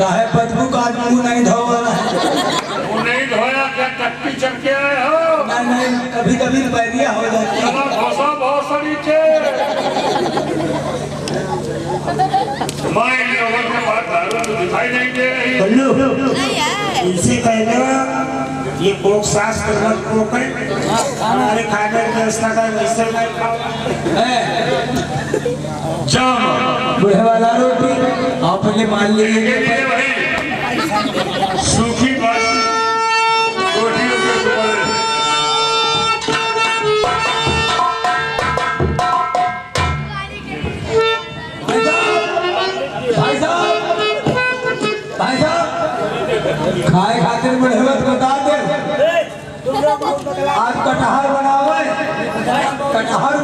काहे बदबू का मुंह नहीं धोवा वो नहीं धोया क्या टट्टी चढ़ के आए हो? नहीं कभी कभी पैरिया हो जाती है। भाषा बहुत सारी थे। मैं इन लोगों के पास दारू तो दिखाई नहीं दे रही। बल्लू इनसे कहना ये भोग शास्त्र मत पोकर, हमारे खाने की व्यवस्था का वैसे नहीं खाओ। बुढ़े वाला रोटी आपने मान लीजिए भाई सूखी बात रोटियों के ऊपर भाई साहब खाए खातिर बुढ़ेवत बता दे आज कटहर बनावे कटहर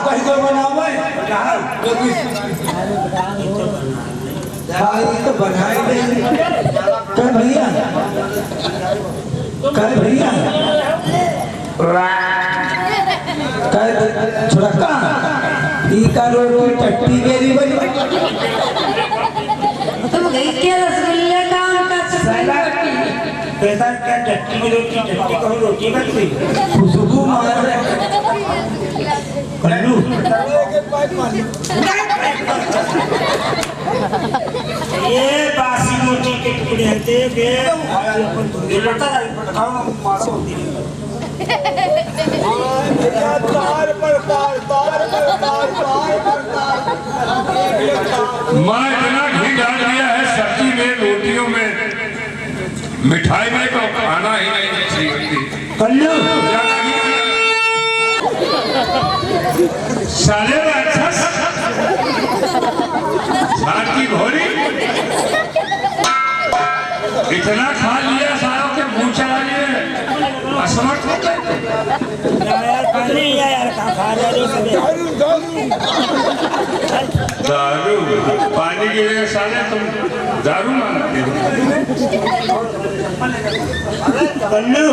कहीं तो बनावे तो बनाए नहीं कर भैया छुड़का टीका रोटी टट्टी मेरी बनी तुम गई क्या रसगुल्ले काम का कहता क्या टट्टी की रोटी टट्टी को रोटी बन गई खुशबू मार रहे बल्लू ये बासी रोटी के टुकड़े हते के ये पता खाओ मारो होती है मैं इतना घी डाल दिया है सब्जी में रोटियों में मिठाई में तो खाना ही नहीं चाहिए। बल्लू साले राक्षस झाड़ की घोड़ी इतना खा लिया सारों के मुंह चला लिए असमर्थ हो गए। दारू पानी के लिए साले तुम दारू मांगते हो। बल्लू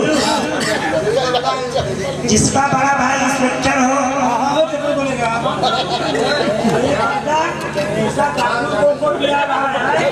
जिसका बड़ा भाई इंस्पेक्टर हो ऐसा दारू को लिया रहा है।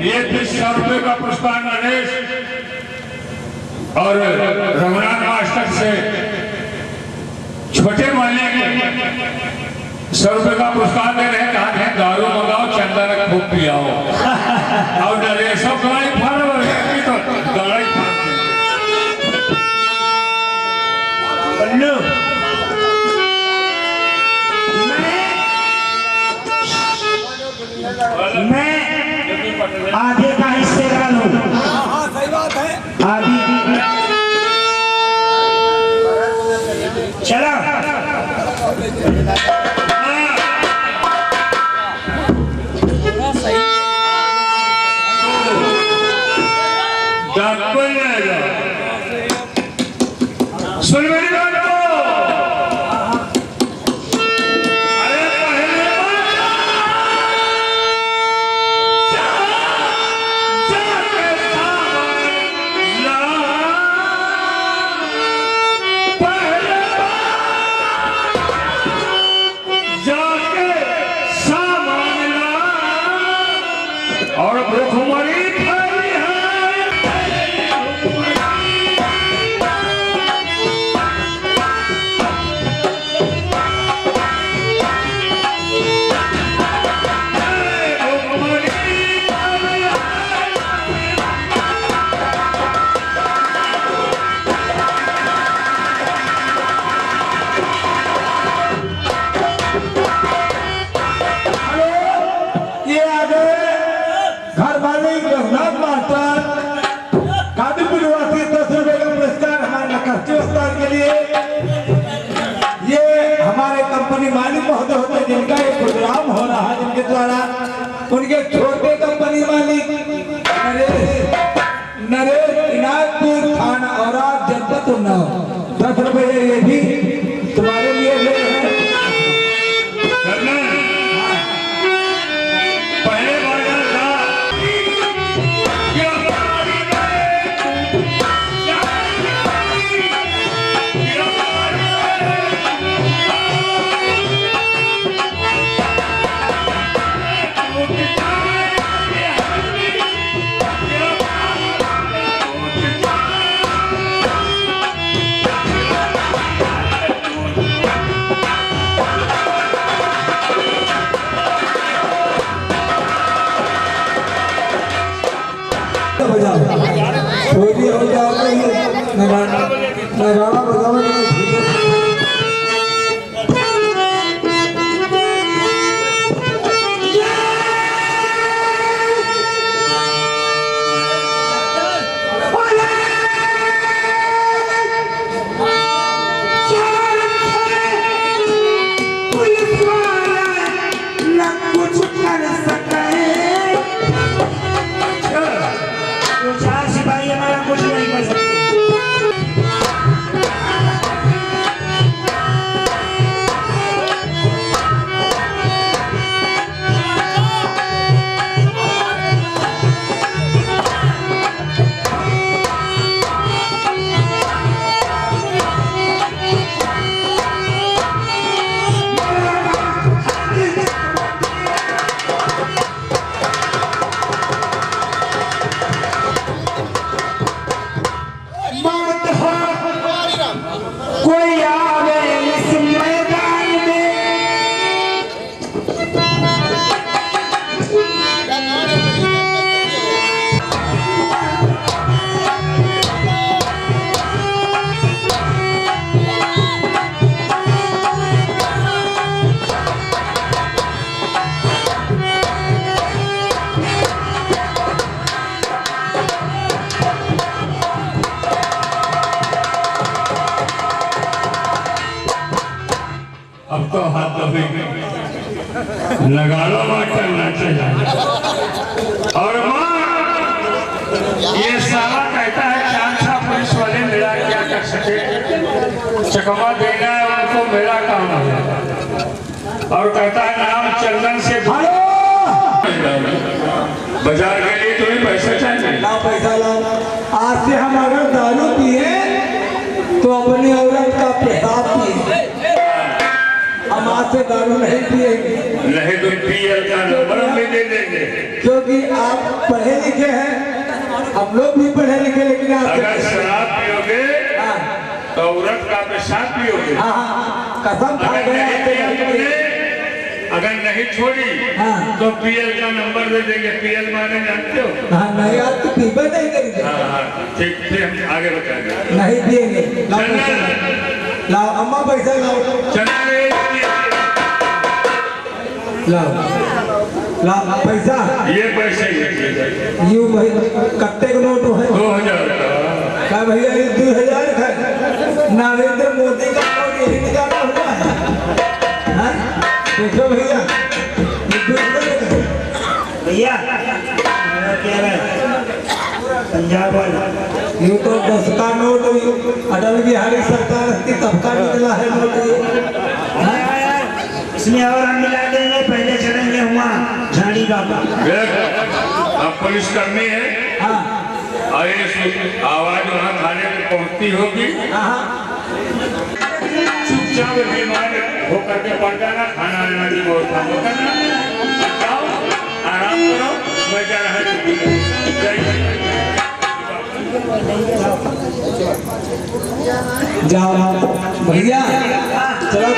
ये 20,000 रुपए का पुरस्कार नरेश और रघुनाथ मास्टर से छोटे माले के 100 रुपए का पुरस्कार दे रहे हैं। कहा है दारू मंगाओ चंदा रख खूब पियाओ और नरेशों गाड़ी फाड़ तो गाड़ी फाड़ बल्लू मैं आधे का हिस्सेदार हूँ। हाँ सही बात है। आधी चलो सुन मेरी बात को। और भूखमरी खाई है तुम ना हो। 10 रुपए ये भी तुम्हारे लिए ले हैं। कर्नल, पहले बाजार था छोटी हो जाती है नगाड़ा बजाओ। कोई आवे इस मैदान में अब तो हाथ दबे नगाड़ो मास्टर नाचे जाए। और माँ ये साला कहता है चांसा पुलिस वाले मेरा क्या कर सके, चकमा देना है उनको मेरा काम है। और कहता है नाम चंदन से बाजार के लिए तुम्हें पैसा चाहिए। लाओ पैसा लाओ। आज से हम अगर दारू पिए तो अपनी औरत का पेशाब पिए। हम आज से दारू नहीं पिएंगे। नहीं तो पीएल का नंबर भी दे देंगे। क्योंकि आप पढ़े लिखे हैं, हम लोग भी पढ़े लिखे, लेकिन आप अगर शराब पियोगे तो औरत का पेशाब पियोगे। कसम खा अगर गया नहीं पिया तुमने, अगर नहीं छोड़ी तो पीएल का नंबर दे देंगे। पीएल माने जानते हो? हाँ नहीं, आप तो पीबे नहीं करेंगे। हाँ ठीक, फिर हम आगे बताएंगे। नहीं पिएंगे। लाओ पैसा लाओ, अम्मा पैसा लाओ। चना लाओ पैसा। ये पैसे यू भाई कत्ते का नोट है? 2000 का। क्या भैया ये 2000 है? नरेंद्र मोदी का नोट यही निकाला हुआ है। हाँ? देखो भैया भैया क्या है पंजाब वाला ये तो 10 का नोट अटल बिहारी सरकार की तब का निकला है नोट। इसमें और हम मिला देंगे। पहले चढ़ेंगे वहाँ झाड़ी बाबा। अब पुलिस कर्मी है। हाँ और ये आवाज वहाँ थाने में पहुँचती होगी। चुपचाप बीमार होकर के पड़ जाना, खाना आना की व्यवस्था हो करना। जाओ आराम करो, मैं जा रहा हूँ। जाओ भैया चलो।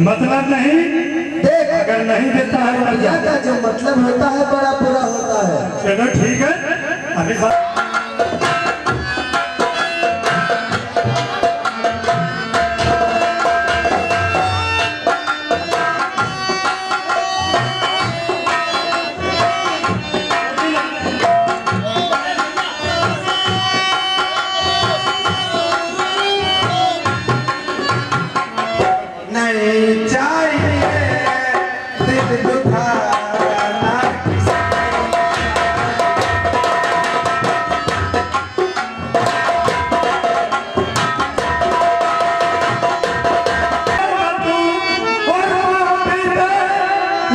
मतलब नहीं, देख अगर नहीं देता है तो दुनिया का जो मतलब होता है बड़ा बुरा होता है। चलो ठीक है अभी नहीं चाहिए दिल दुखाना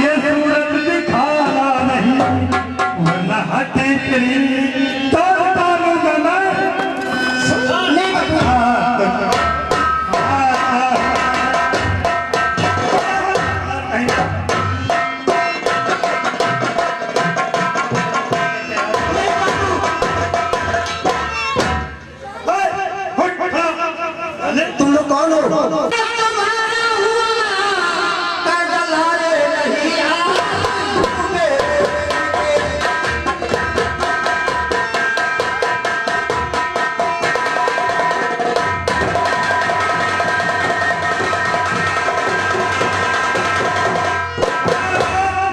ये सूरत दिखाना नहीं, वरना हटे तेरी तो डालूंगा मैं। तुम लोग कौन हो?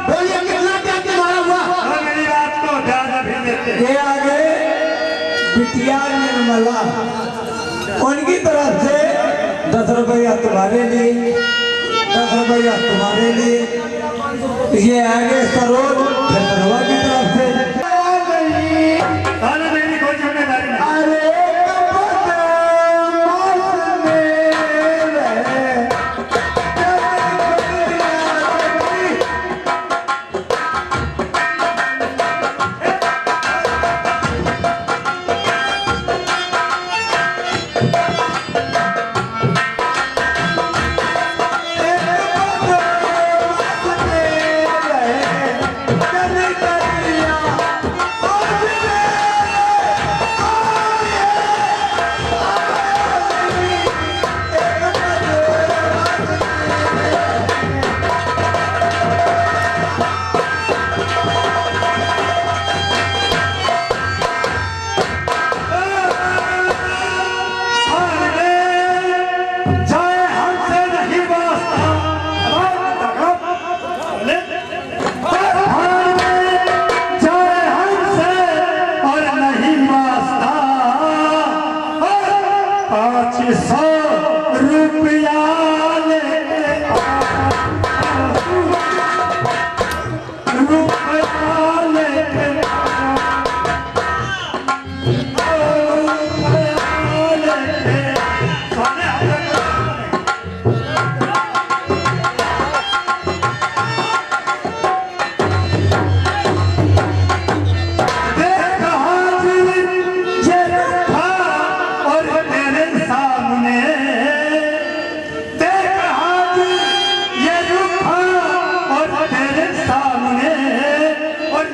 बोलिए कितना क्या तुम्हारा हुआ? मेरी बात को ध्यान अभी देते ये आगे बिटिया निर्मला उनकी तरफ से 10 रुपया तुम्हारे लिए, 10 रुपया तुम्हारे लिए। ये आगे सरोज चंद्रवा की तरफ से। अरे मेरी कोई जिम्मेदारी नहीं। अरे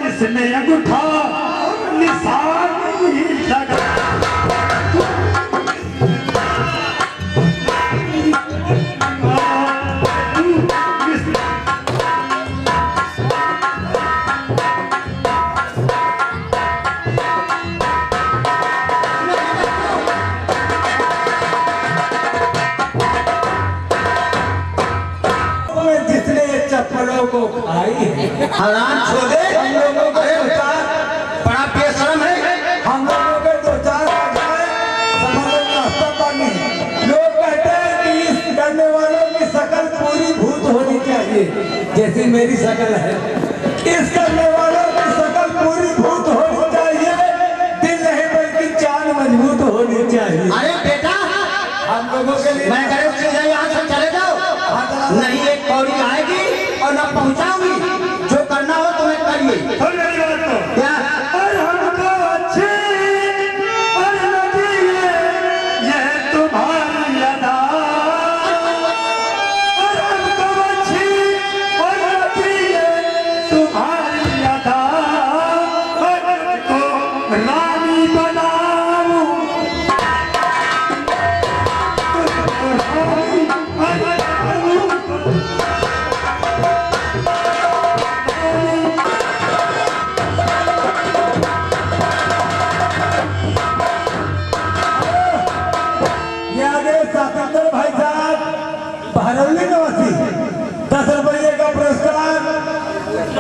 इसमें अंगूठा निशान ही लगा। जिसने ये चप्पलों को खाई है हराम छोड़े हम लोगों को बड़ा बेशरम है। हम लोगों के 2-4 समझ नाश्ता पानी। लोग कहते हैं कि इस करने वालों की शकल पूरी भूत होनी चाहिए, जैसी मेरी शकल है। इस करने वालों की शकल पूरी भूत होनी चाहिए, दिल नहीं बल्कि जान मजबूत होनी चाहिए। अरे बेटा हम लोगों के लिए मैं कह सीधे यहाँ से चले जाओ, नहीं एक पौड़ी आएगी और न पहुँचाऊंगी। जो करना हो तुम्हें करिए। और मेरी बात तो क्या और हमको अच्छी और लगी ये तुम्हारी अदा। और हमको अच्छी और लगी ये तुम्हारी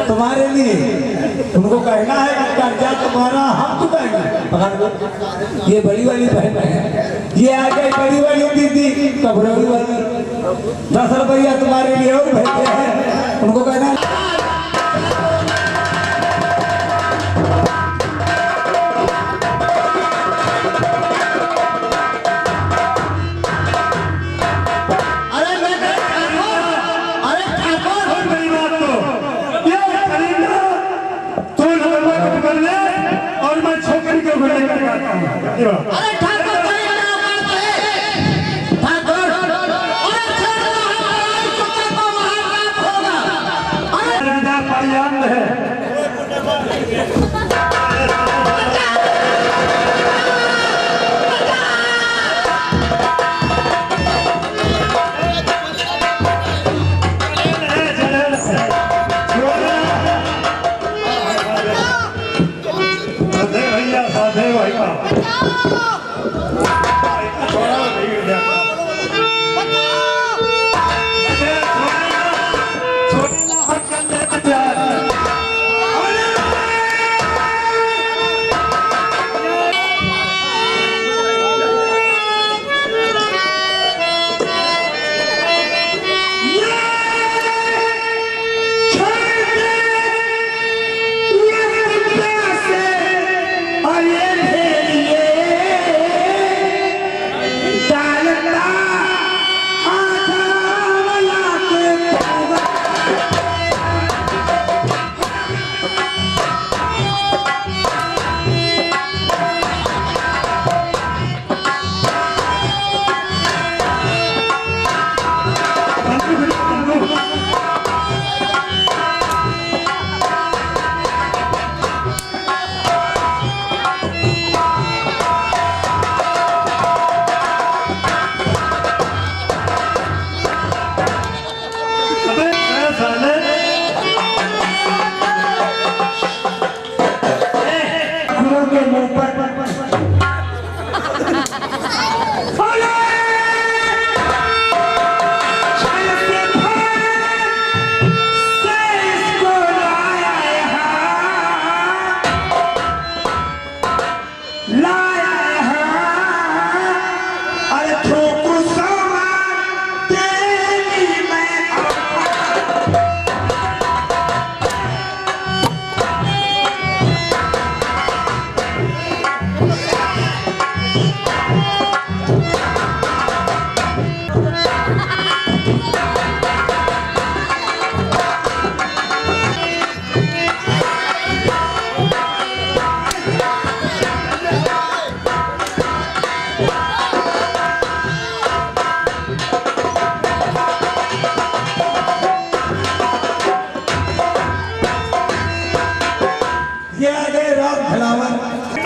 तुम्हारे लिए उनको कहना है कि कर्जा तुम्हारा हम चुकाएंगे। पकड़ लो, ये बड़ी वाली बहन है, ये आ गई बड़ी वाली दीदी, कबरौली वाली 10 रुपया तुम्हारे लिए और भेजे हैं, उनको कहना है अरे ठाकुर भाई ठाकुर है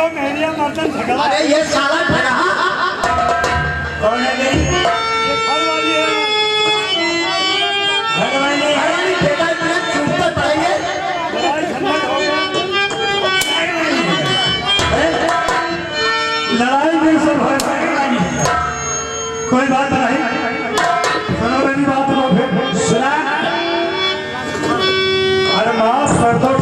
अरे ये साला ठगा कौन है मेरी? ये घर वाली है। घर वाले बेटा इतने चुपते पड़ेंगे। लड़ाई झगड़ा हो गया। लड़ाई में सब हो जाएगी। कोई बात नहीं, सुनो मेरी बात को फिर सुना। अरे माफ कर दो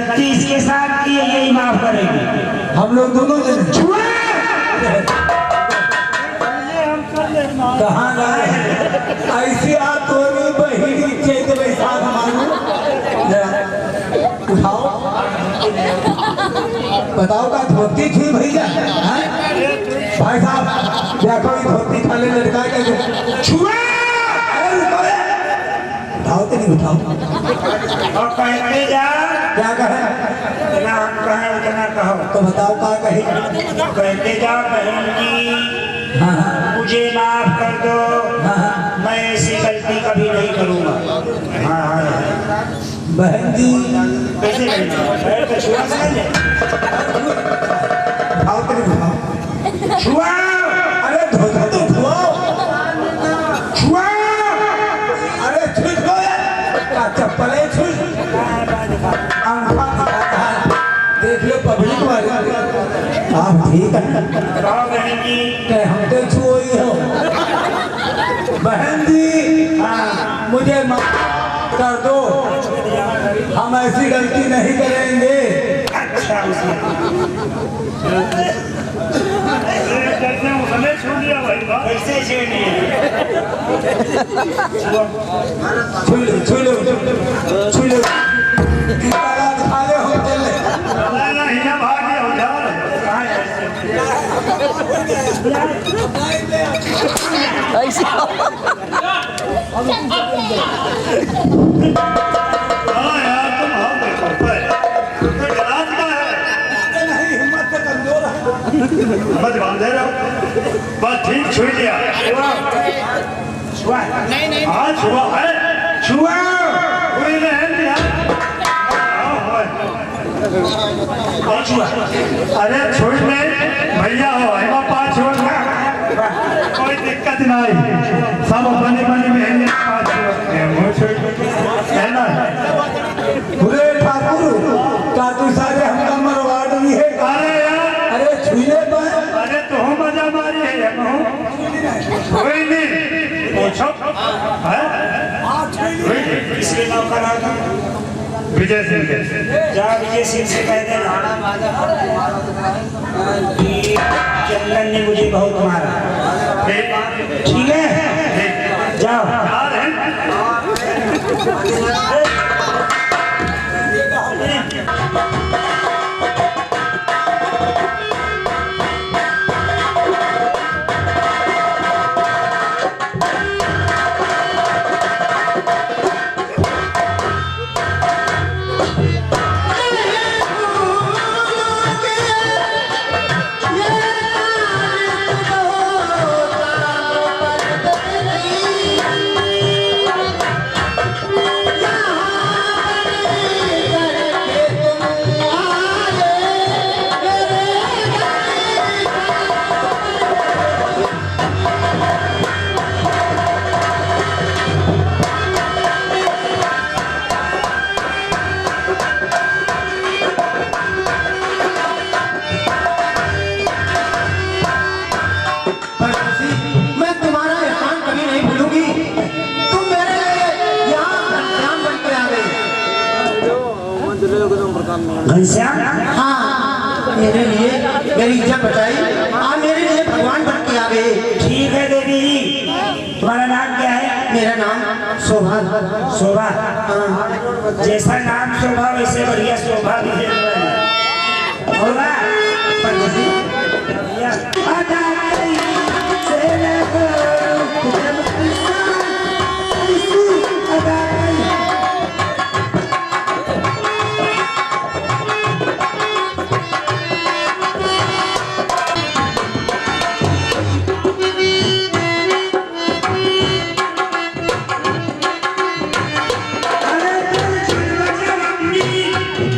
गलती इसके साथ की है, यही माफ करेगी। हम लोग दोनों जने छुआ कहाँ लाए ऐसी आप दोनों बहिनी चेत बैसाख मानो उठाओ बताओ का धोती थी भैया हैं? भाई साहब देखो ये धोती खाली लड़का के छुआ अरे रुको रे। उठाओ तो नहीं उठाओ और कहते जा, क्या कहे जितना हम कहें उतना कहो। तो बताओ का कहे कहते जा बहन जी हाँ हाँ मुझे माफ कर दो, हाँ हाँ मैं ऐसी गलती कभी नहीं करूँगा। हाँ हाँ हाँ। बहन जी कैसे पैर तो छुआ समझ ले। उठाओ तो नहीं उठाओ छुआ अरे धोता तो धुआओ छुआ अरे छुट गो यार चप्पलें छुट अंगूठा दिखाता है देख लो पब्लिक वाले आप ठीक है कहो बहन जी। कि हम तो छुई हो बहन जी हाँ मुझे माफ कर दो हम ऐसी गलती नहीं करेंगे अच्छा कैसे छेड़ लिए? छू लो छू लो छू लो दीवारा दिखा ले हम चले नहीं हिम्मत से कमजोर है बस बांधे रहो बस ठीक छुई लिया छुआ हाँ छुआ है छुआ कोई नहीं लिया कौन छुआ? अरे छुई नहीं भैया हो एमा पाँच हो कोई दिक्कत नहीं सब बने बने में पाँच है ना बुरे ठाकुर का तू सारे हमका मरवा दी है अरे यार अरे छुए पर अरे तो मजा मारी है कोई नहीं पूछो है इसके नाम का नाम था विजय सिंह के जा विजय सिंह से कह देना कि चंदन ने मुझे बहुत मारा। ठीक है जाओ। यार है मैं तुम्हारा एहसान कभी नहीं भूलूंगी। तुम मेरे लिए यहाँ घनश्याम बन के आ गए। घनश्याम हाँ मेरे लिए मेरी इज्जत बचाई आप मेरे लिए भगवान बन के आ गए। ठीक है देवी जी, तुम्हारा नाम क्या है? मेरा नाम शोभा। शोभा। हाँ, जैसा नाम शोभा वैसे बढ़िया शोभा भी दे रहा है। होगा पंडित जी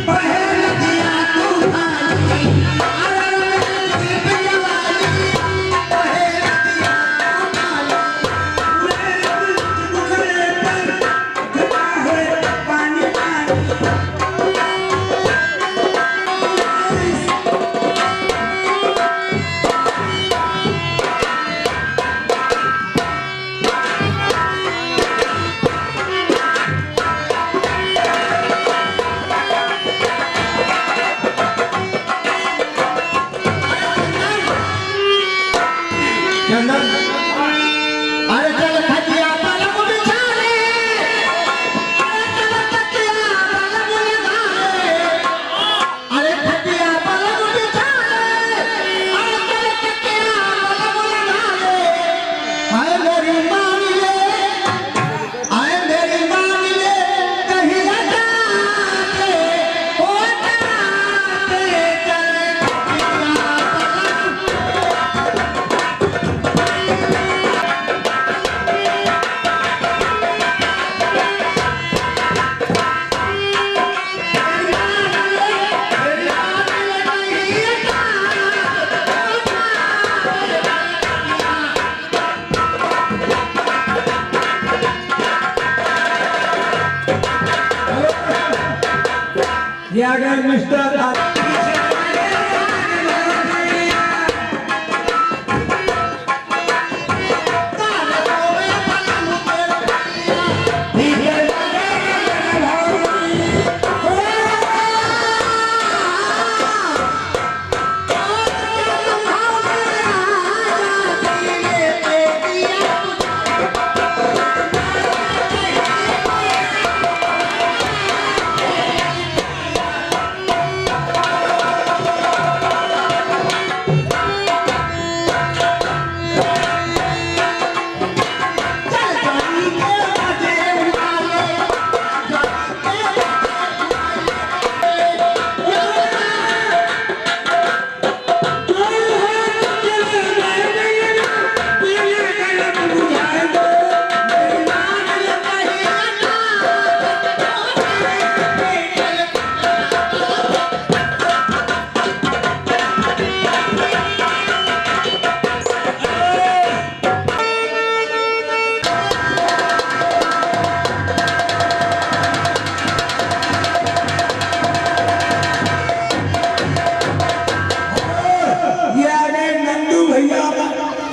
अरे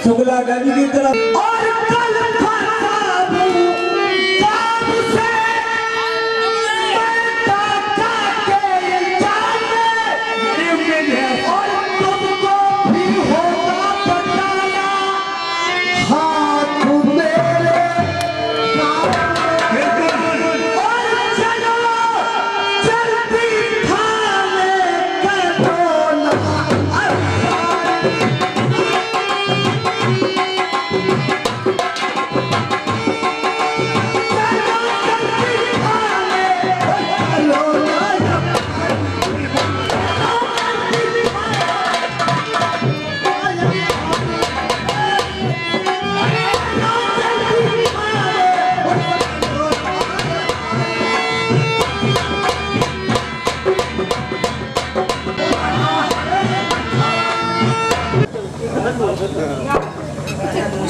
शुक्ला गंज की तरफ और कल फसाबू काब से ताका के जाने और तुमको भी होगा बताया हाथ मेरे और चलो जल्दी थाने कर दो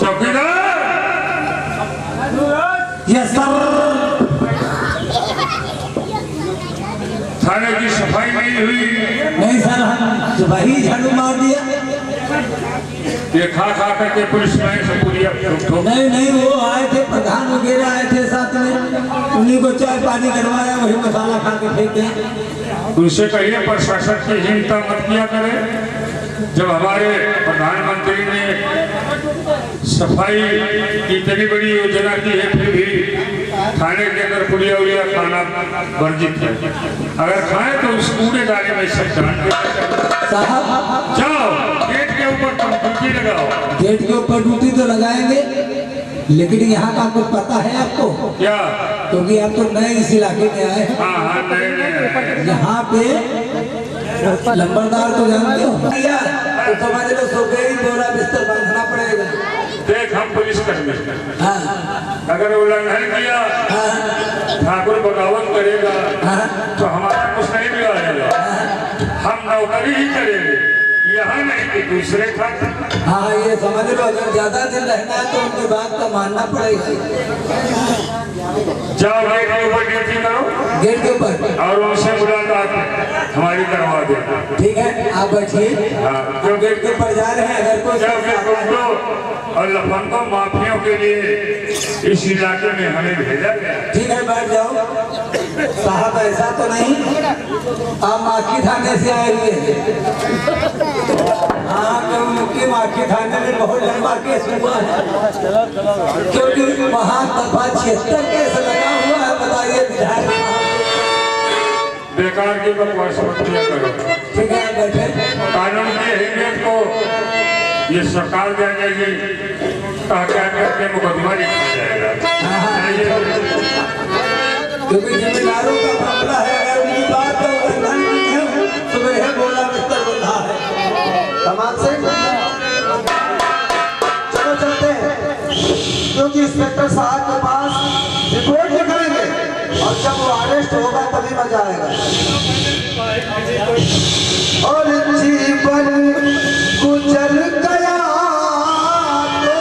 चौकीदार थाने की सफाई नहीं हुई। नहीं सर, सुबह झाड़ू मार दिया। ये खा करके पुलिस में से पूरी नहीं वो आए थे, प्रधान वगैरह आए थे साथ में, उन्हीं को चाय पानी करवाया, वही मसाला खा के फेंके। उनसे कहिए प्रशासन की हिंसा मत किया करे। जब हमारे प्रधानमंत्री ने सफाई की इतनी बड़ी योजना की है, फिर भी खाने के अंदर पुड़िया उड़िया खाना वर्जित है। अगर खाएं तो उस कूड़ेदानी में सब डाल साहब जाओ, गेट के ऊपर ड्यूटी लगाओ। गेट के ऊपर ड्यूटी तो लगाएंगे, लेकिन यहाँ का कुछ पता है आपको क्या? क्योंकि आप तो नए इस इलाके में आए हैं। हाँ नए यहाँ पे लंबरदार तो जानते हो, तो समझ लो सोफेरी बोरा बिस्तर बांधना पड़ेगा। देख हम पुलिस कर्मी, हाँ अगर उल्लंघन किया ठाकुर बगावत करेगा तो हमारा कुछ नहीं बिगाड़ेगा। हम नौकरी ही करेंगे, यहाँ नहीं कि दूसरे खाते। हाँ ये समझ लो, अगर ज्यादा दिन रहना है तो उनकी बात तो मानना पड़ेगा। जाओ गेट के ऊपर ड्यूटी करो, गेट के ऊपर, और उनसे मुलाकात हमारी करवा दे। ठीक है आप बैठिए। हाँ जो गेट के ऊपर जा रहे हैं, अगर कोई जाओ गुंडों और लफंगों माफियों के लिए इस इलाके में हमें भेजा गया। ठीक है बैठ जाओ। साहब ऐसा तो नहीं आप माखी थाने से आए हुए हैं? हाँ क्योंकि माखी थाने में बहुत लंबा केस हुआ है, क्योंकि वहाँ दफा 76 केस लगा हुआ है। बताइए विधायक, बेकार की बकवास मत किया करो। ठीक है बैठे। कानून की अहमियत को ये सरकार जानेगी, क्या करके मुकदमा लिखा जाएगा। क्योंकि जिम्मेदारों का मामला है, अगर उनकी बात का उल्लंघन की है, सुबह बोला बिस्तर बंधा है। समाज से चलो चलते हैं, क्योंकि इंस्पेक्टर साहब के पास रिपोर्ट लिखाएंगे और जब वो अरेस्ट होगा तभी मजा आएगा। और जीवन गुजर गया तो,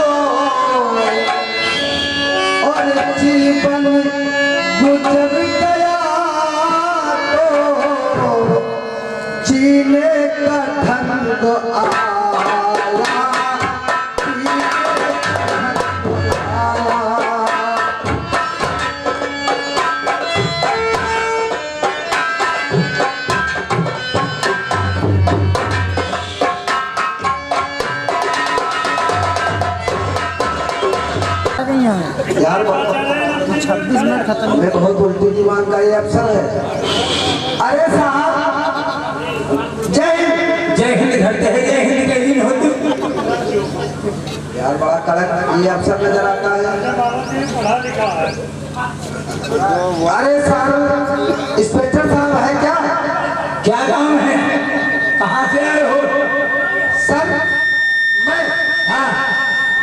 और जीवन गुजर गया तो जीने का ढंग आया, जीने का ढंग आया। यार 26 मिनट खत्म। मैं बहुत उल्टी दीवान का ये अफसर है। अरे साहब जय हिंद। जय हिंद घरते हैं, जय हिंद के दिन होती। यार बड़ा कड़क ये अफसर नजर आता है। अरे साहब इंस्पेक्टर साहब है क्या? क्या काम है? कहाँ से आए हो? सर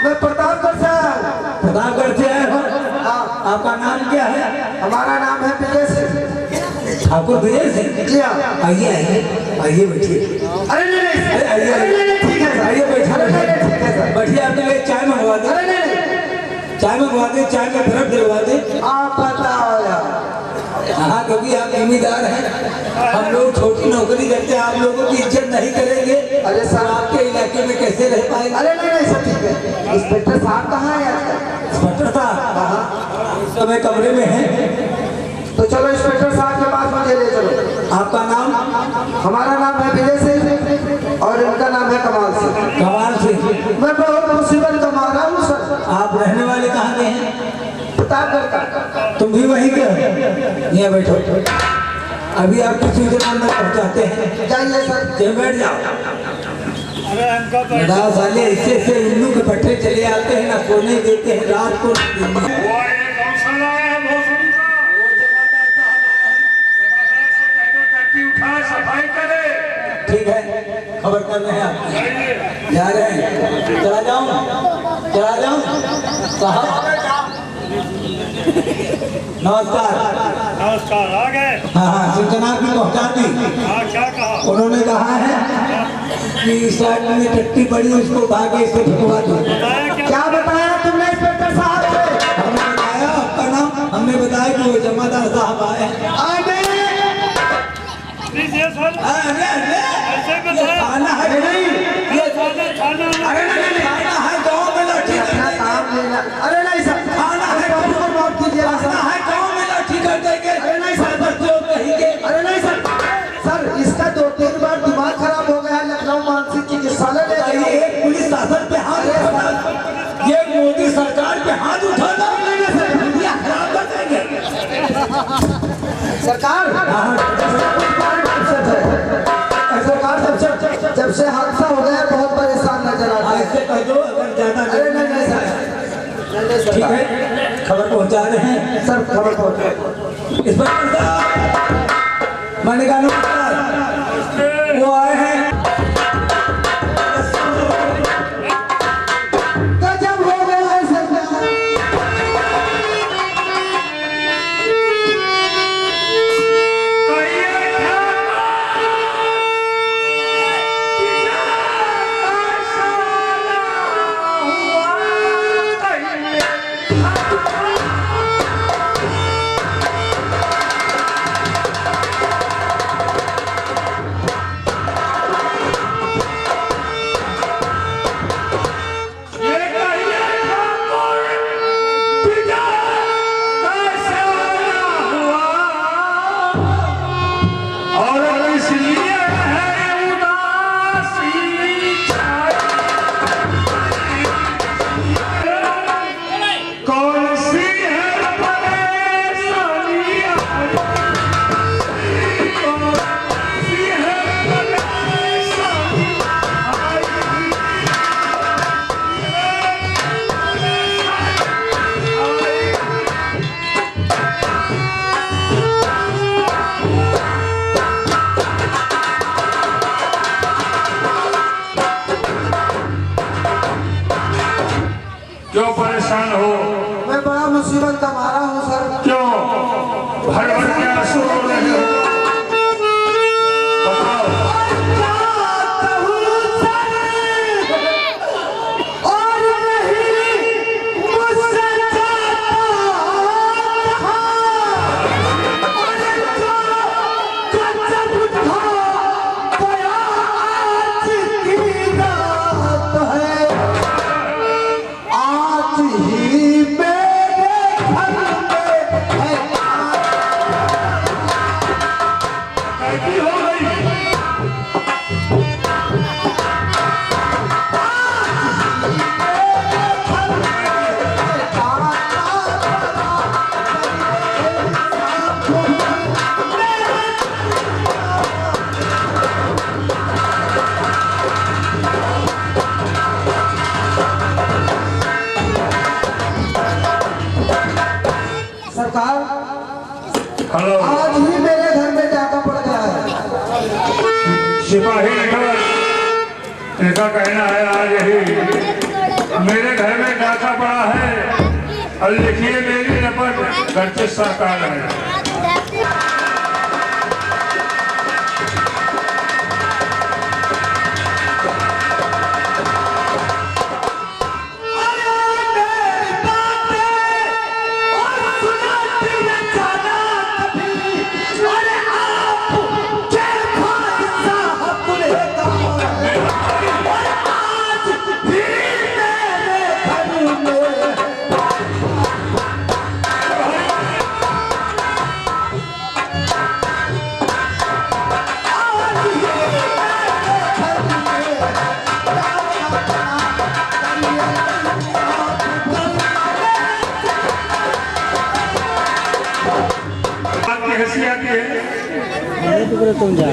मैं प्रतापगढ़ से आया हूँ। प्रतापगढ़ से आए हो? आपका नाम क्या है? हमारा नाम है विजय सिंह। ठाकुर विजय सिंह जी हाँ। आइए आइए आइए बैठिए। अरे नहीं अरे आइए आइए, ठीक है सर। आइए बैठिए ठीक है सर। बैठिए। आपके लिए चाय मंगवा दे। अरे नहीं चाय मंगवा दे, चाय में बर्फ दिलवा दे। आप बताओ यार। हाँ क्योंकि आप जिम्मेदार हैं। हम लोग छोटी नौकरी करते हैं, आप लोगों की इज्जत नहीं करेंगे। अरे सर आपके इलाके में कैसे रह पाएंगे? अरे नहीं सब ठीक है। इंस्पेक्टर साहब कहाँ है आजकल? इंस्पेक्टर साहब इस समय कमरे में है। तो चलो इंस्पेक्टर साहब के पास मुझे ले चलो। आपका नाम? हमारा नाम है विजय सिंह और इनका नाम है कमाल सिंह। कमाल सिंह। मैं बहुत मुसीबत कमा रहा हूँ सर। आप रहने वाले कहाँ के हैं? प्रतापगढ़ का। तुम भी वहीं के हो? यहाँ बैठो। अभी आपकी सूचना अंदर पहुँचाते हैं। जाइए सर। चल बैठ जाओ। दास वाले ऐसे ऐसे उल्लू के पट्टे चले आते हैं, ना सोने देते हैं रात को। वो एक गौशाला है भोसड़ी का, वो जमादार साहब है। जमादार से कह दो टट्टी उठाए सफाई करे। ठीक है, खबर कर रहे हैं आप। जा रहे हैं। चला जाऊं? चला जाऊं? साहब नमस्कार। नमस्कार। आ गए? हाँ सूचना भी पहुंचा दी। हाँ क्या कहा? उन्होंने कहा है कि इस साइड में टट्टी पड़ी, उसको भागे से भिजवा दो। क्या बताया तुमने इंस्पेक्टर साहब से? हमने बताया आपका नाम, हमने बताया कि वो जमादार साहब आए हैं। अरे थाना है नहीं, ये अरे नहीं थाना है, गाँव में लाठी अपना काम लेना। अरे नहीं सर थाना है, बाबू को माफ कीजिए थाना है, गाँव में लाठी कर देंगे। अरे नहीं सर। बच्चों कहेंगे। अरे नहीं सर। सर इसका 2-3 बार दिमाग खराब हो गया है। लखनऊ मानसिक चिकित्सालय ले ये जाइए। एक पुलिस शासन पे हाथ उठाना, ये मोदी सरकार पे हाथ उठाना दुनिया खराब कर देंगे। सरकार सरकार जब से हादसा हो गया बहुत परेशान नजर आता है। ऐसे कह दो अगर ज्यादा। अरे नहीं सर। ठीक है, खबर पहुंचा रहे हैं। सर खबर पहुंचा। इंस्पेक्टर साहब मैंने कहा नमस्कार। वो आए हैं। गजब हो गया है सरकार। क्यों परेशान हो? मैं बड़ा मुसीबत का मारा हूँ सर। क्यों भर भर के आंसू रो रहे हो? बताओ। और नहीं मुझसे सिपाही निकल, इनका कहना है आज यही मेरे घर में डाका पड़ा है और लिखिए मेरी रपट गर्चे सरकार है। तुम जा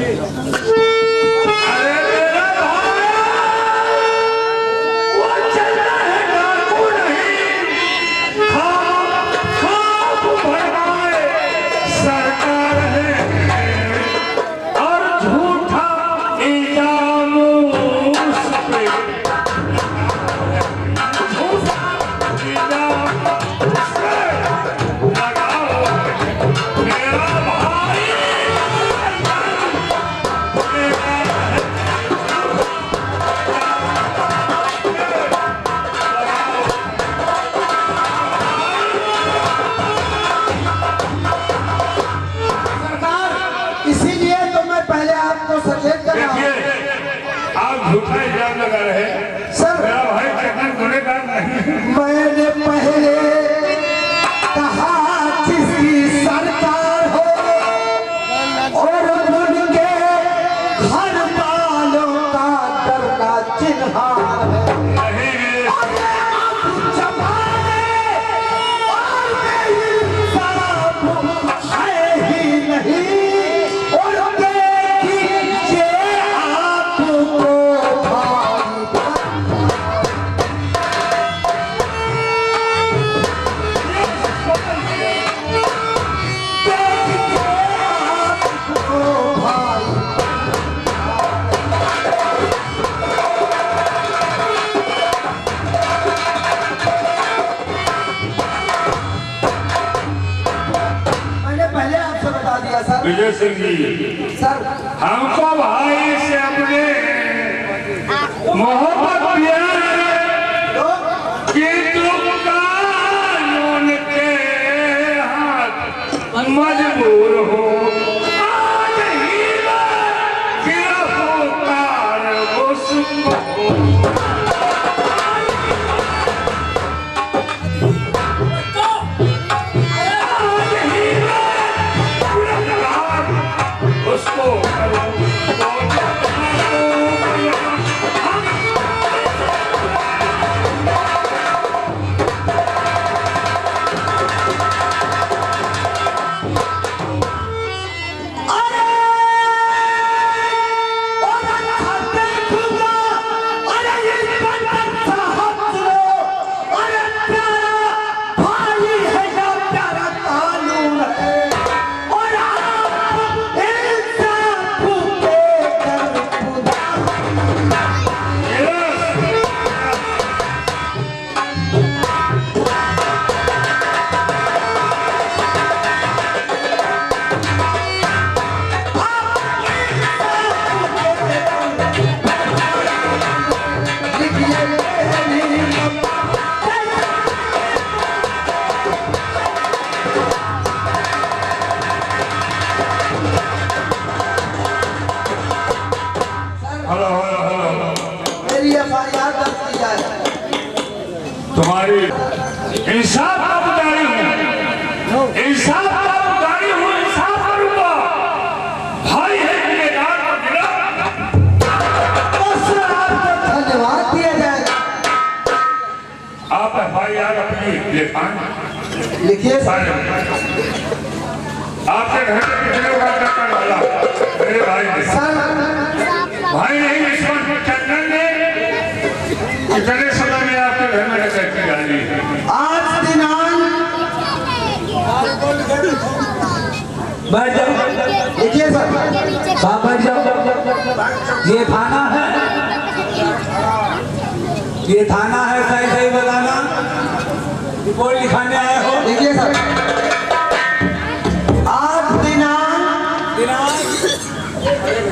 झूठा इल्जाम लगा रहे सर, मेरा भाई कितना गुनहगार नहीं। मैंने पहले कहा जिसकी सरकार हो और उनके घर वालों का डर का चिन्ह है। विजय सिंह जी सर, हमको भाई से अपने मोहब्बत प्यार कि तुम कानून के हाथ मजबूर हो। आज ही गिरफ्तार वो सुन तुम्हारी इंसाफ का पुजारी हूँ, इंसाफ का पुजारी हूँ, इंसाफ करूंगा। भाई है गुनहगार को गिरा धन्यवाद दिया जाएगा। आप FIR अपनी लिखाएं, लिखिए। आपके घर में कितने लोग करने वाला मेरे भाई ने भाई नहीं विश्वास चंदन ने कितने समय में आपके घर में डकैती डाली। आज दिनांक लिखिए सर। बाबा जी ये थाना है, ये थाना है, सही सही बताना। रिपोर्ट लिखाने आए हो? देखिए सर, 8 दिनांक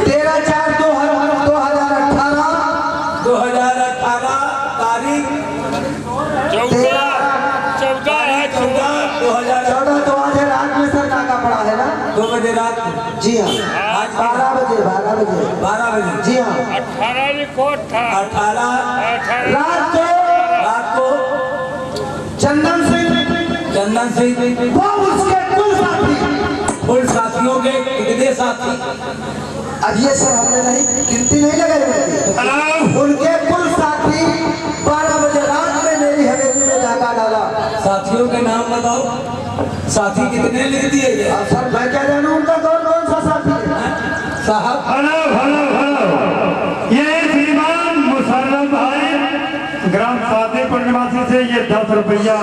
13/4/2018 तारीख 14 है 14 तो आज है रात में सर नाका पड़ा है ना? 2 बजे रात को। जी हाँ, आज 12 बजे 12 बजे जी हाँ, 18 रिकॉर्ड था 18 रात को चंदन सिंह वो उसके कुल साथियों के कितने साथी? अब ये सब हमने नहीं गिनती नहीं लगाई होती। उनके कुल साथी 12 बजे रात में मेरी हवेली में डाका डाला। साथियों के नाम बताओ, साथी कितने लिख दिए गए? अब सर मैं क्या जानूं उनका कौन सा साथी है? साहब हेलो हेलो हेलो, ये श्रीमान मुसर्रफ भाई ग्राम सादेपुर निवासी से ये 10 रुपया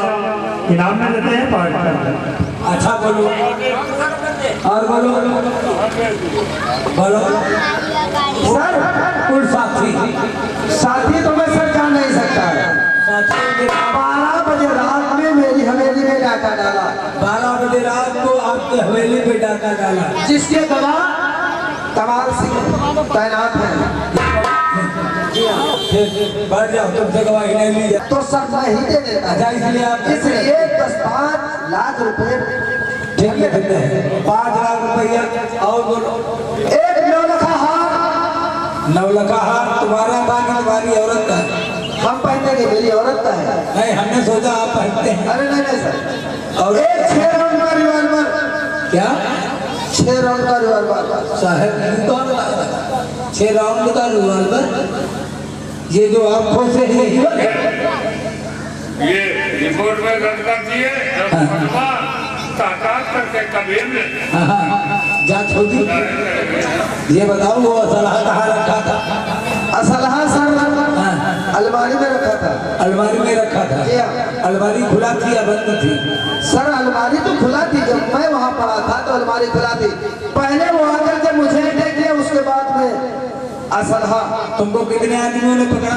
इनाम में देते हैं, पार्टी करते हैं। अच्छा बोलो और बोलो सर कुल साथी साथी तो मैं सर जान नहीं सकता है। साथियों के नाम 12 बजे रात में मेरी हवेली में डाका डाला। 12 बजे रात को आपके हवेली पे डाका डाला। जिसके गवाह कमाल सिंह तैनात है। बढ़ जाओ, तुमसे गवाही नहीं ली जाए। तो सर मैं ही दे देता। अच्छा इसलिए आप इसलिए 5 लाख रुपए ठीक है देते हैं 5 लाख रुपया। और बोलो एक 9 लखा हार 9 लाख हार तुम्हारा था कि तुम्हारी औरत का? हम पहनेंगे, मेरी औरत का है। नहीं, हमने सोचा आप पहनते हैं। अरे नहीं सर। और एक 6 राउंड का रिवॉल्वर, क्या 6 राउंड का रिवॉल्वर साहब? कौन 6 राउंड का रिवॉल्वर? ये जो आंखों से है ये रिपोर्ट में दर्ज कर दिए, ताकात करके कबीर ने जांच होगी। ये बताओ वो असलहा कहाँ रखा था? असलहा सर अलमारी में रखा था। अलमारी में रखा था? जी हाँ। अलमारी खुला थी या बंद थी? सर अलमारी तो खुला थी, जब मैं वहाँ पड़ा था तो अलमारी खुला थी। पहले वो आकर के मुझे अटैक किया, उसके बाद में असलहा। तुमको कितने आदमियों ने पकड़ा?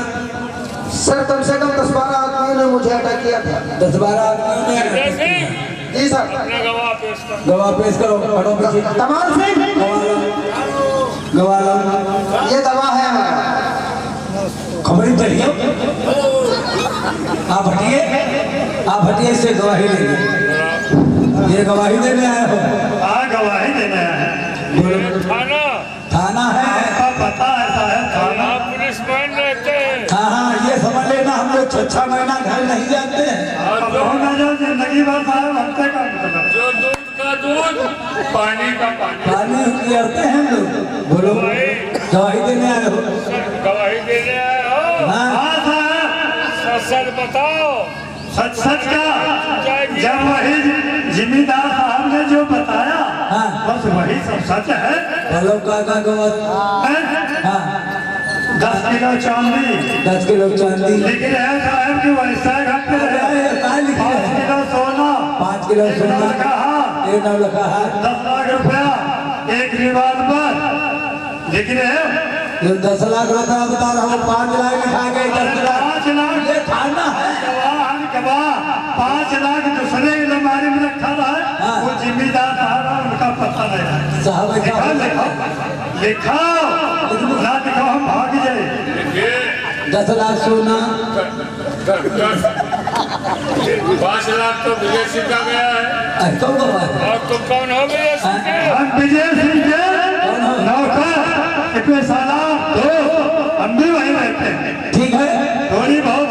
सर कम से कम 10-12 आदमियों ने मुझे अटैक किया था। 10-12 आदमियों ने? जी सर। गवाह पेश कर। गवाह पेश करो, पढ़ो पीछे। कमाल सिंह गवाह लो। ये गवाह है हमारा। खबरी चलिए, आप हटिए, इससे गवाही लेंगे। ये गवाही देने आए हो? गवाही देने आए हैं। थाना है, पता है साहब, थाना पुलिस मैन रहते हैं। हाँ ये समझ लेना, हम लोग 6 महीना घर नहीं जाते हैं। जो जिंदगी भर साहब हफ्ते का मतलब, जो दूध का दूध, पानी का पानी करते हैं हम लोग। बोलो गवाही देने आए हो? गवाही देने आए हो? हाँ साहब सच बताओ, सच का। जब वही जिम्मेदार साहब ने जो बताया बस वही सब सच है। बोलो का गवाह? हाँ 10 किलो चांदी, 10 किलो चांदी लिख रहे हैं साहब कि वैसा घंटे 5 किलो सोना, 5 किलो सोना, 9 लाख हार, 10 लाख रुपया, एक रिवॉल्वर लिख रहे हैं। जो 10 लाख रुपया बता रहा हूँ, 5 लाख लिखा गए, 10 लाख 5 लाख ये थाना है। गवाह 5 लाख दूसरे अलमारी में रखा था, वो जिम्मेदार साहब उनका पता नहीं है। साहब लिखा ना लिखा हम भाग जाए। 10 लाख सोना, 5 लाख तो विदेशी का गया है। तो गवाह और तुम कौन हो विदेशी के? हम विजय सिंह के नौकर, इतने साला तो हम भी वहीं रहते हैं। ठीक है, थोड़ी बहुत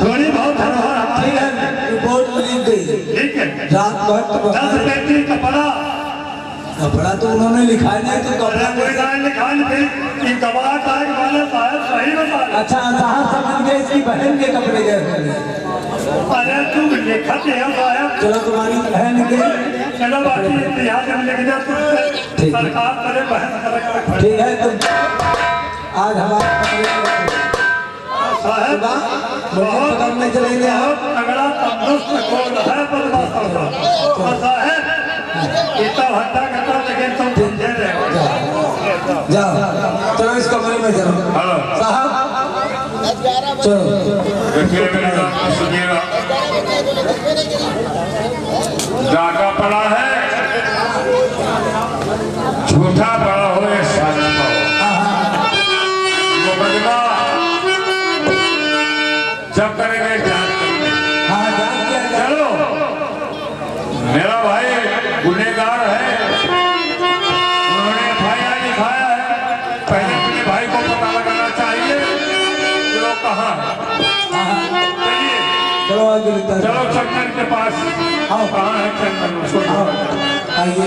धरोहर हमारी ठीक है, रिपोर्ट में लिख गई। ठीक है। रात भर 10 पेटी कपड़ा तो उन्होंने लिखा नहीं, तो कपड़ा कोई गाय लिखा नहीं, गवाह टाइप वाले साहब सही बता। अच्छा साहब समझ गए, इसकी बहन के कपड़े गए। अरे तुम लिखत है साहब, चलो तुम्हारी बहन के, चलो बाकी इतिहास में लिख दिया तुम, सरकार करे बहन करे। ठीक है, तुम आज हमारे साहब बहुत पकड़ने चलेंगे। तगड़ा तंदुरुस्त कौन है बदमाशों का। साहब ये तो हत्या करता लेकिन तुम समझे रहे जाओ चलो इस कमरे में चलो साहब चलो देखिए मेरी बात को सुनिएगा डाका पड़ा है झूठा पड़ा हो या सच पड़ा हो मुकदमा जब करेंगे जान करेंगे हाँ जान किया चलो मेरा भाई गुनहगार है उन्होंने FIR लिखाया है पहले अपने भाई को पता लगाना चाहिए कि वो कहाँ है चलिए चलो आगे लेता चलो चंदन के पास आओ कहाँ है चंदन उसको ढूंढो। आइए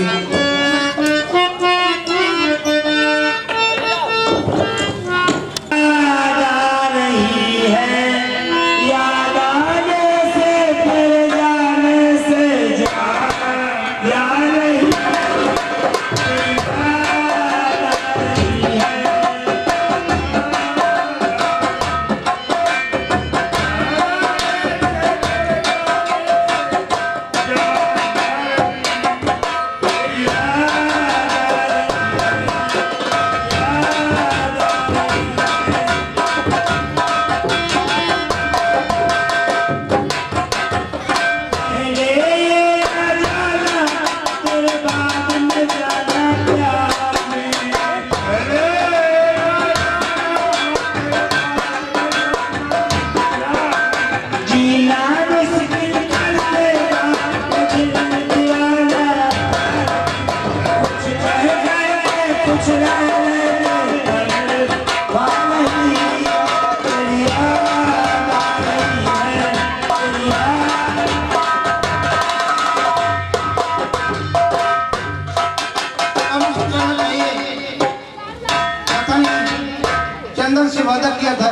चंदन से वादा किया था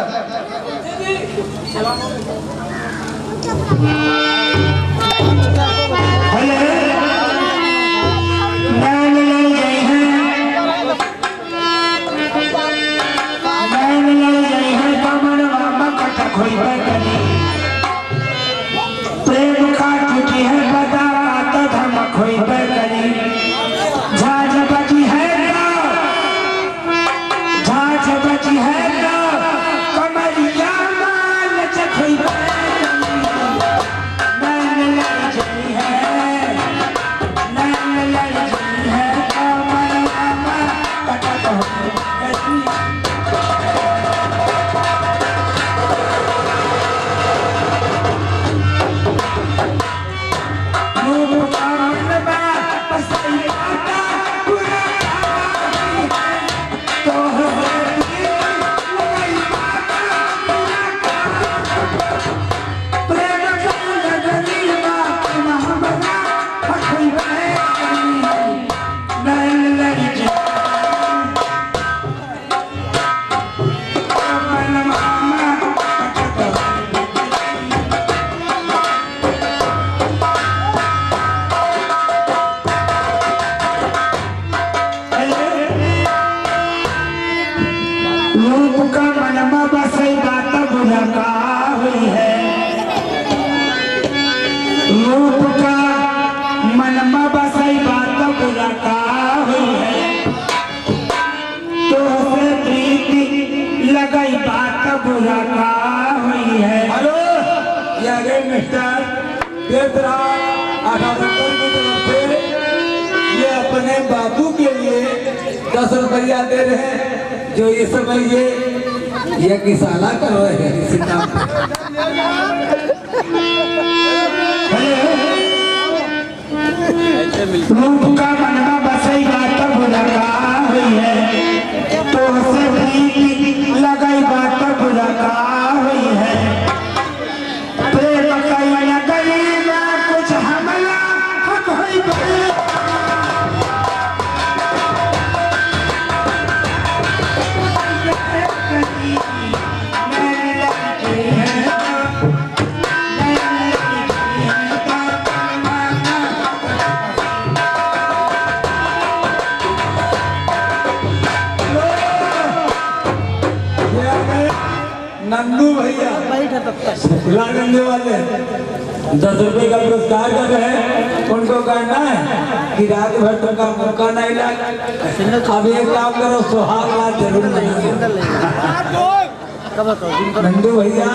प्रेम का टूटी है बता तो धम खोई पे करी झाझ बची है झाझ बची है कमरिया मान चखोई पे नैन लड़ गई है नैन लड़ गई है कमरिया कटक हो गई रूप का मनमा बसई बात बुझका हुई है रूप का मनमा बसई बात बुझका हुई है तो से प्रीति लगई बात बुझका हुई है हेलो ये अगेन मिस्टर देवरा 78 की तरफ से ये अपने बाबू के लिए 10 रुपया दे रहे हैं जो ये समय ये किसाना कर रहे हैं इसी काम रूप का मनमा बसई बात बुझका हुई है तो से प्रीति लगई बात बुझका हुई है प्रेम कई नगरी में कुछ हमला हक होई बे नंदू भैया लागंज वाले 10 रुपए का पुरस्कार कर रहे हैं। उनको कहना है कि रात भर तुमका मौका नहीं लगा, अब एक काम करो, सुहाग रात जरूर मनाओ। नंदू भैया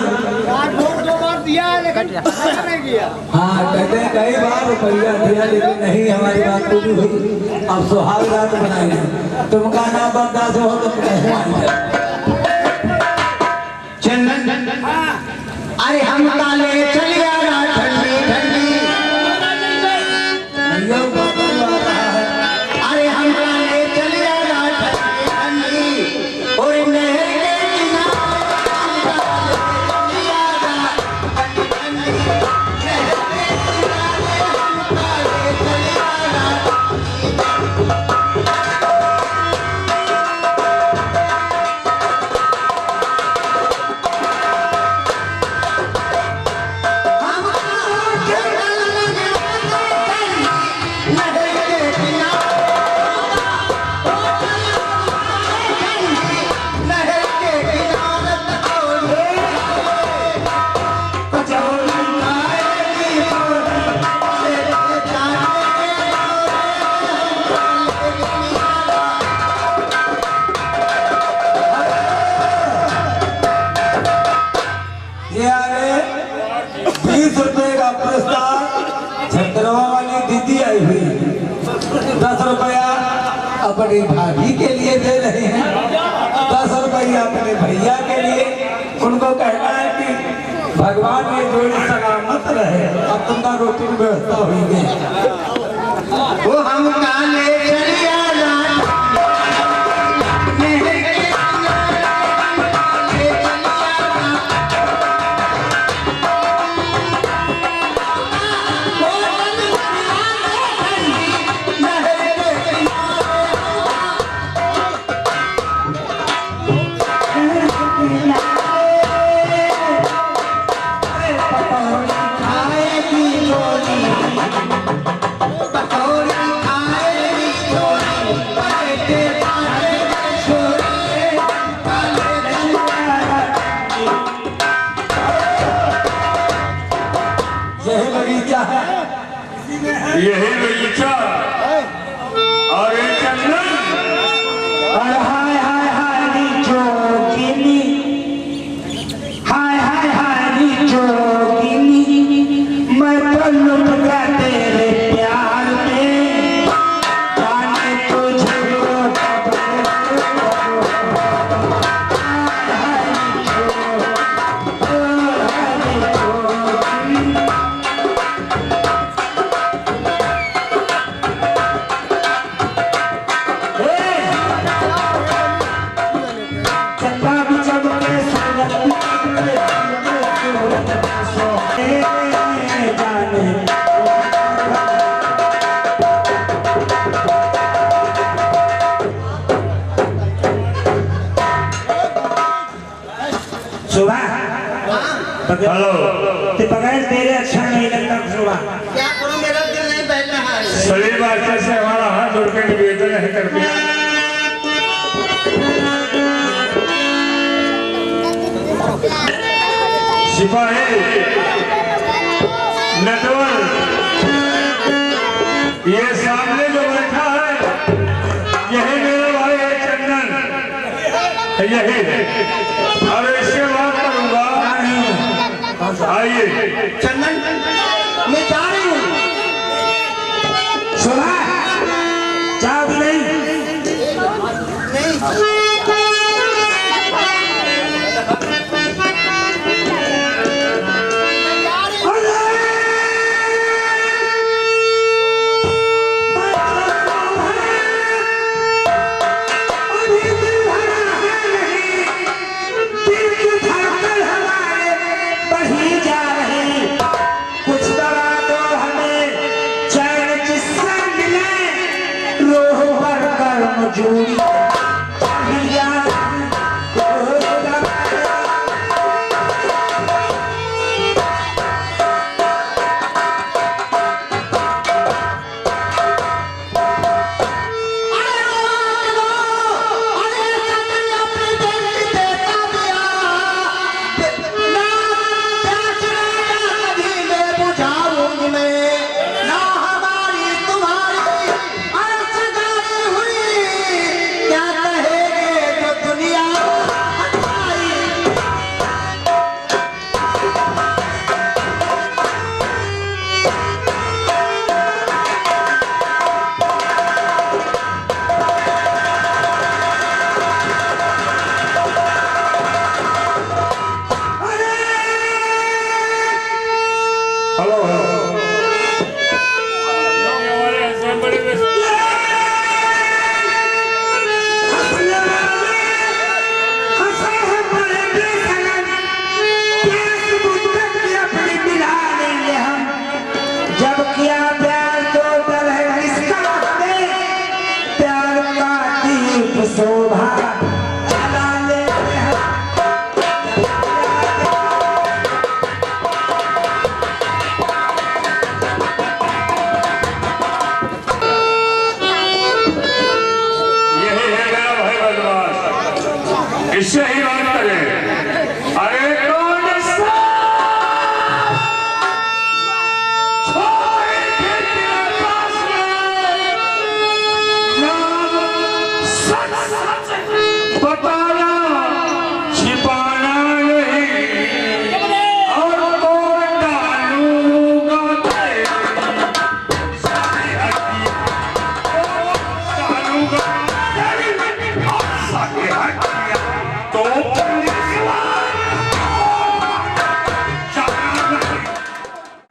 हाँ कहते हैं कई बार रुपया दिया लेकिन नहीं हमारी बात पूरी हुई। अब सुहाग रात बनाएंगे, तुमका नाम बर्दाश्त हो तो अरे हम काले चल गया ठंडी ठंडी, अरे हम काले चल गया ठंडी ठंडी, और नहर के ये आ गए 20 रुपए का पुरस्कार। छतरवा वाली दीदी आई हुई 10 रुपया अपनी भाभी के लिए दे रहे हैं, 10 रुपया अपने भैया के लिए। उनको कहना है कि भगवान ये जोड़ी सलामत रहे। अब तुमका रोटी की व्यवस्था हुई है। वो हम काले चलिया यही बगीचा है, यही बगीचा और ये चंदन। हाय हाय हाय नी जोगिनी, हाय हाय हाय नी जोगिनी, मैं तो लुट गया तेरे प्यार में, जाने तुझको हेलो, ते बगैर तेरे अच्छा नहीं लगता सुबह। क्या करूं, मेरा दिल नहीं बैठ रहा है। सभी बातों से हमारा हाथ जोड़ के निवेदन है करते हैं। सिपाही नटवर, ये सामने जो बैठा है यही मेरे भाई है चंदन, यही और इससे बात करूंगा। आइए चंदन, मैं जा रही हूँ। सुना जाओ नहीं जोड़ी बदमाश, इससे ही बात करें। अरे